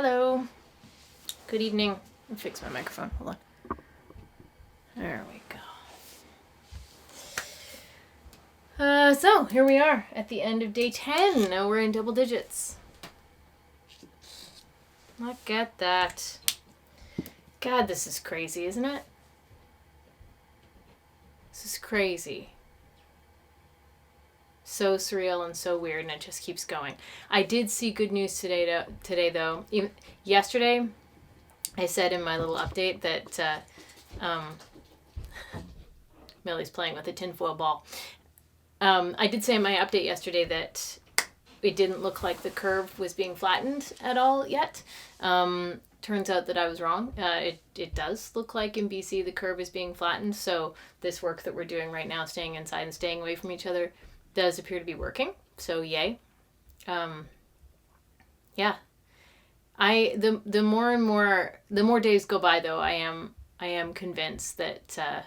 Hello. Good evening. Let me fix my microphone. Hold on. There we go. So here we are at the end of day 10. Now we're in double digits. Look at that. God, this is crazy, isn't it? This is crazy. So surreal and so weird, and it just keeps going. I did see good news today though. Even yesterday, I said in my little update that Millie's playing with a tinfoil ball. I did say in my update yesterday that it didn't look like the curve was being flattened at all yet. Turns out that I was wrong. It does look like in BC the curve is being flattened. So this work that we're doing right now, staying inside and staying away from each other, does appear to be working. So yay. Yeah. The more days go by though, I am convinced that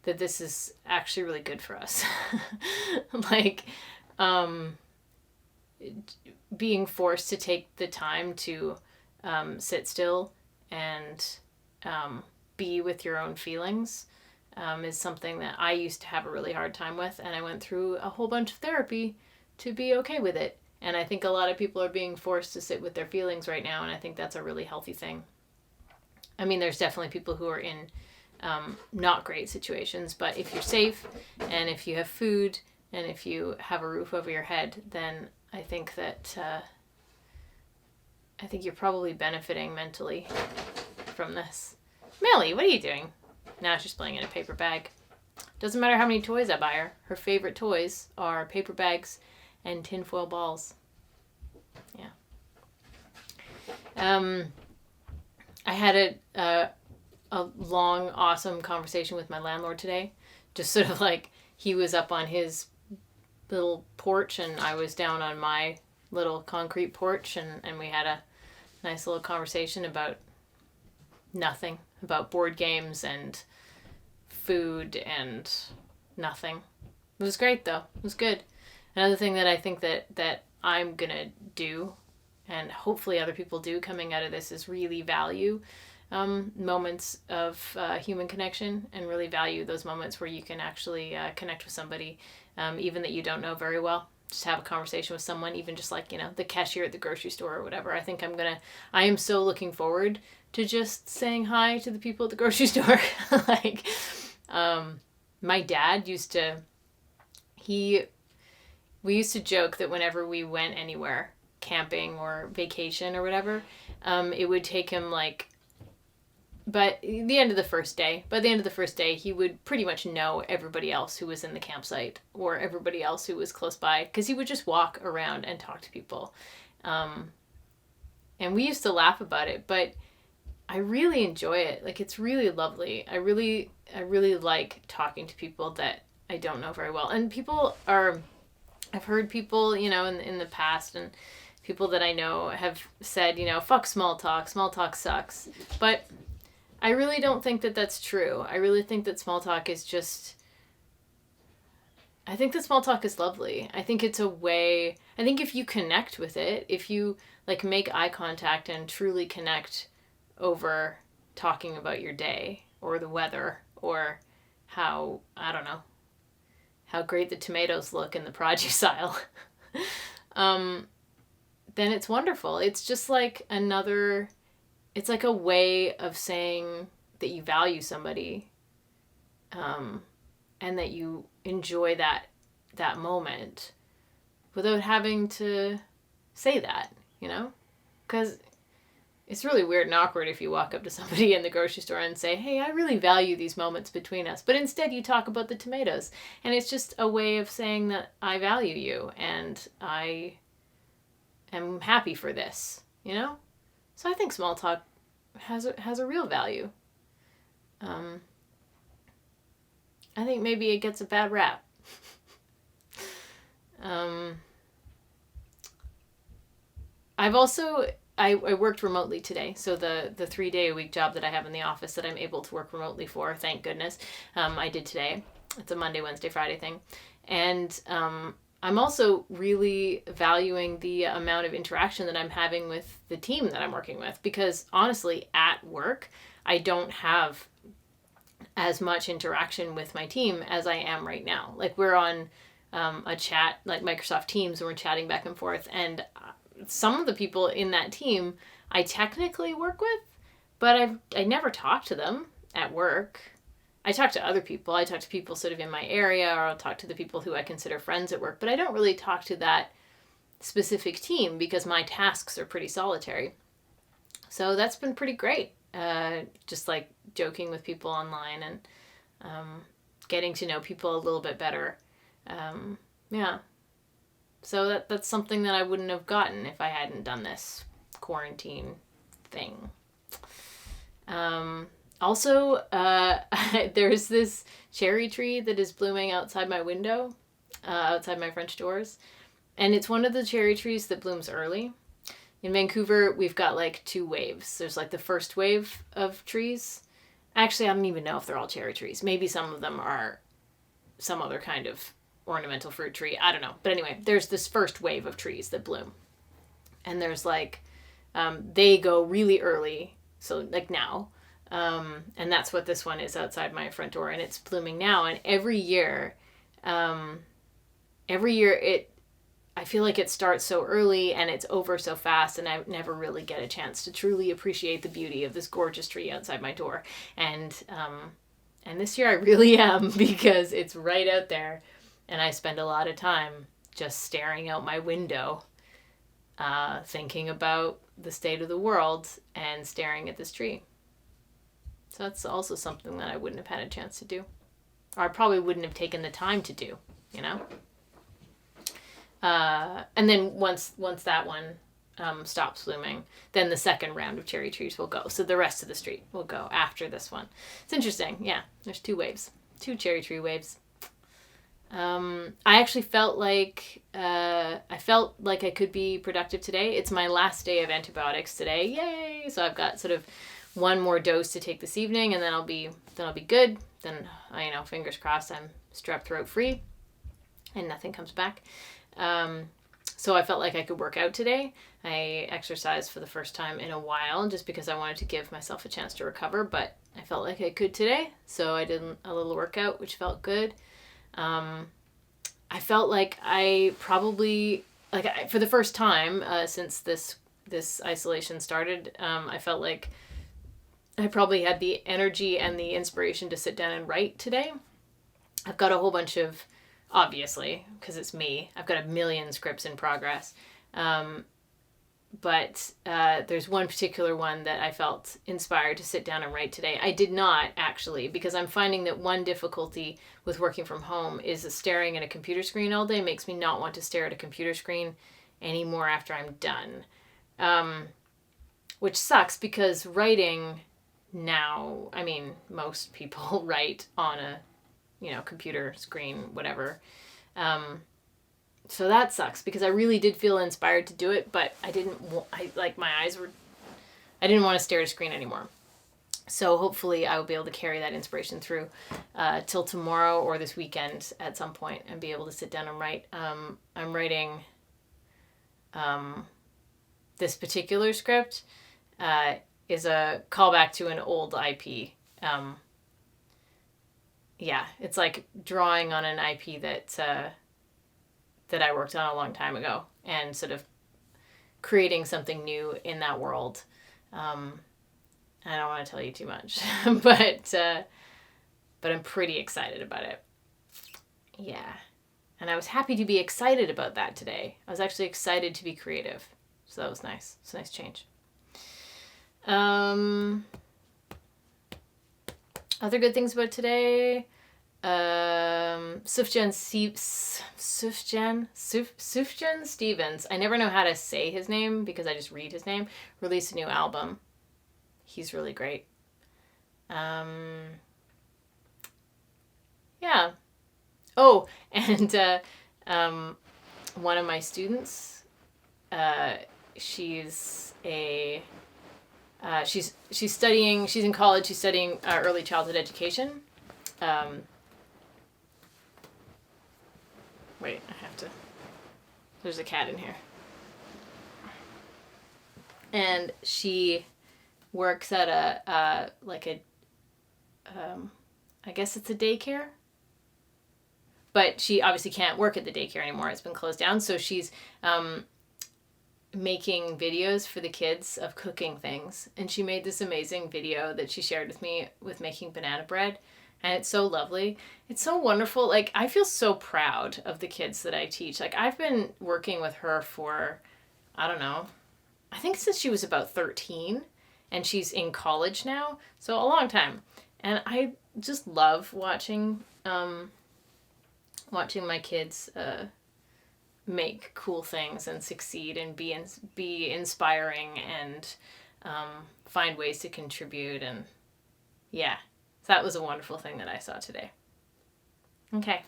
that this is actually really good for us. Like being forced to take the time to sit still and be with your own feelings is something that I used to have a really hard time with, and I went through a whole bunch of therapy to be okay with it. And I think a lot of people are being forced to sit with their feelings right now, and I think that's a really healthy thing. I mean, there's definitely people who are in not great situations, but if you're safe and if you have food and if you have a roof over your head, then I think that I think you're probably benefiting mentally from this. Millie, what are you doing? Now she's playing in a paper bag. Doesn't matter how many toys I buy her. Her favorite toys are paper bags and tinfoil balls. Yeah. I had a long, awesome conversation with my landlord today. Just sort of like he was up on his little porch and I was down on my little concrete porch, and we had a nice little conversation about nothing, about board games and food and nothing. It was great though. It was good. Another thing that I think that I'm gonna do, and hopefully other people do coming out of this, is really value moments of human connection, and really value those moments where you can actually connect with somebody, even that you don't know very well. Just have a conversation with someone, even just like, the cashier at the grocery store or whatever. I think I am so looking forward to just saying hi to the people at the grocery store. Like, my dad we used to joke that whenever we went anywhere, camping or vacation or whatever, it would take him by the end of the first day, he would pretty much know everybody else who was in the campsite or everybody else who was close by, because he would just walk around and talk to people. And we used to laugh about it, but I really enjoy it. Like, it's really lovely. I really like talking to people that I don't know very well. And I've heard people, in the past, and people that I know have said, fuck small talk sucks. But I really don't think that that's true. I really think that small talk is lovely. I think it's a way, I think if you connect with it, if you make eye contact and truly connect over talking about your day or the weather or how, I don't know, how great the tomatoes look in the produce aisle, then it's wonderful. It's just it's like a way of saying that you value somebody, and that you enjoy that moment without having to say that, because it's really weird and awkward if you walk up to somebody in the grocery store and say, hey, I really value these moments between us. But instead you talk about the tomatoes. And it's just a way of saying that I value you and I am happy for this, So I think small talk has a real value. I think maybe it gets a bad rap. I worked remotely today, so the 3-day-a-week job that I have in the office that I'm able to work remotely for, thank goodness, I did today. It's a Monday, Wednesday, Friday thing. And I'm also really valuing the amount of interaction that I'm having with the team that I'm working with, because honestly, at work, I don't have as much interaction with my team as I am right now. Like, we're on a chat, like Microsoft Teams, and we're chatting back and forth. And some of the people in that team I technically work with, but I never talk to them at work. I talk to other people. I talk to people sort of in my area, or I'll talk to the people who I consider friends at work, but I don't really talk to that specific team because my tasks are pretty solitary. So that's been pretty great. Just like joking with people online and getting to know people a little bit better. Yeah. So that's something that I wouldn't have gotten if I hadn't done this quarantine thing. Also, there's this cherry tree that is blooming outside my window, outside my French doors. And it's one of the cherry trees that blooms early. In Vancouver, we've got like 2 waves. There's like the first wave of trees. Actually, I don't even know if they're all cherry trees. Maybe some of them are some other kind of ornamental fruit tree. I don't know. But anyway, there's this first wave of trees that bloom. And there's like, they go really early. So like now. And that's what this one is outside my front door. And it's blooming now. And every year I feel like it starts so early and it's over so fast, and I never really get a chance to truly appreciate the beauty of this gorgeous tree outside my door. And this year I really am, because it's right out there, and I spend a lot of time just staring out my window, thinking about the state of the world and staring at this tree. So that's also something that I wouldn't have had a chance to do, or I probably wouldn't have taken the time to do, you know? And then once that one stops blooming, then the second round of cherry trees will go. So the rest of the street will go after this one. It's interesting. Yeah, there's 2 waves, 2 cherry tree waves. I actually felt like I could be productive today. It's my last day of antibiotics today. Yay! So I've got sort of one more dose to take this evening, and then I'll be good. Then, fingers crossed, I'm strep throat free and nothing comes back. So I felt like I could work out today. I exercised for the first time in a while just because I wanted to give myself a chance to recover, but I felt like I could today. So I did a little workout, which felt good. I felt like I probably, for the first time since this isolation started, I felt like I probably had the energy and the inspiration to sit down and write today. I've got a whole bunch of, obviously, because it's me, I've got a million scripts in progress. But there's one particular one that I felt inspired to sit down and write today. I did not, actually, because I'm finding that one difficulty with working from home is that staring at a computer screen all day makes me not want to stare at a computer screen anymore after I'm done. Which sucks, because writing now, I mean, most people write on a computer screen, whatever. So that sucks, because I really did feel inspired to do it, but I didn't want to stare at a screen anymore. So hopefully I will be able to carry that inspiration through till tomorrow or this weekend at some point and be able to sit down and write. I'm writing this particular script is a callback to an old IP. Yeah, it's like drawing on an IP that I worked on a long time ago and sort of creating something new in that world. I don't want to tell you too much, but I'm pretty excited about it. Yeah. And I was happy to be excited about that today. I was actually excited to be creative. So that was nice. It's a nice change. Other good things about today. Sufjan Stevens, I never know how to say his name because I just read his name, released a new album. He's really great. Yeah. Oh, and one of my students, she's studying, she's in college, she's studying early childhood education. Wait, I have to There's a cat in here. And she works at I guess it's a daycare. But she obviously can't work at the daycare anymore. It's been closed down. So she's making videos for the kids of cooking things. And she made this amazing video that she shared with me with making banana bread. And it's so lovely. It's so wonderful. Like, I feel so proud of the kids that I teach. Like, I've been working with her for, I don't know, I think since she was about 13. And she's in college now. So a long time. And I just love watching my kids make cool things and succeed and be inspiring and find ways to contribute. And yeah, that was a wonderful thing that I saw today. Okay,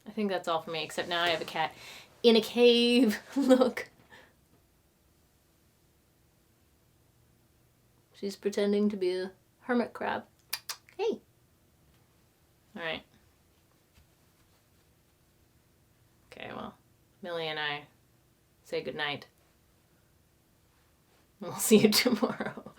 I think that's all for me, except now I have a cat in a cave. Look. She's pretending to be a hermit crab. Hey. All right. Okay, well, Millie and I say goodnight. We'll see you tomorrow.